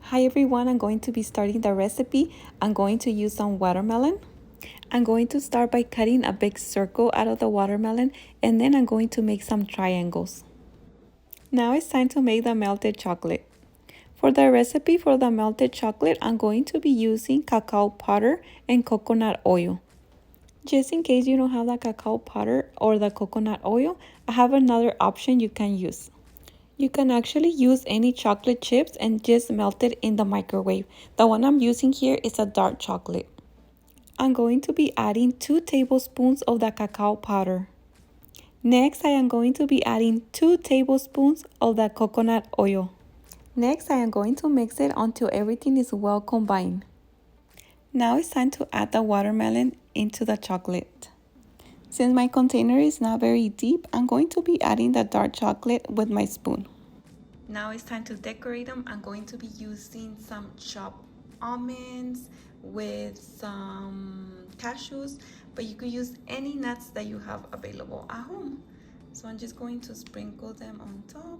Hi everyone, I'm going to be starting the recipe. I'm going to use some watermelon. I'm going to start by cutting a big circle out of the watermelon, and then I'm going to make some triangles. Now it's time to make the melted chocolate. For the recipe for the melted chocolate, I'm going to be using cacao powder and coconut oil. Just in case you don't have the cacao powder or the coconut oil, I have another option you can use. You can actually use any chocolate chips and just melt it in the microwave. The one I'm using here is a dark chocolate. I'm going to be adding 2 tablespoons of the cacao powder. Next, I am going to be adding 2 tablespoons of the coconut oil. Next, I am going to mix it until everything is well combined. Now it's time to add the watermelon into the chocolate. Since my container is not very deep, I'm going to be adding the dark chocolate with my spoon. Now it's time to decorate them. I'm going to be using some chopped almonds with some cashews, but you could use any nuts that you have available at home. So I'm just going to sprinkle them on top.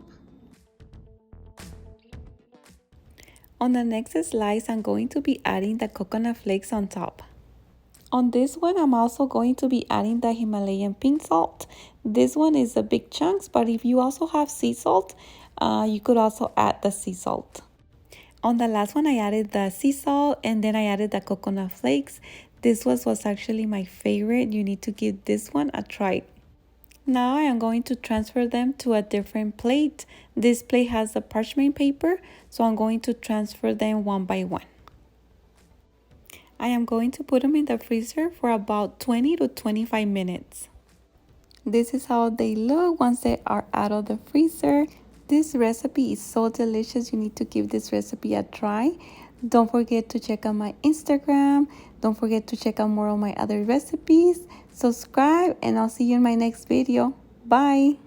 On the next slice, I'm going to be adding the coconut flakes on top. On this one, I'm also going to be adding the Himalayan pink salt. This one is the big chunks, but if you also have sea salt, you could also add the sea salt. On the last one, I added the sea salt and then I added the coconut flakes. This was actually my favorite. You need to give this one a try. Now I am going to transfer them to a different plate. This plate has the parchment paper, so I'm going to transfer them one by one. I am going to put them in the freezer for about 20 to 25 minutes. This is how they look once they are out of the freezer. This recipe is so delicious. You need to give this recipe a try. Don't forget to check out my Instagram. Don't forget to check out more of my other recipes. Subscribe, and I'll see you in my next video. Bye.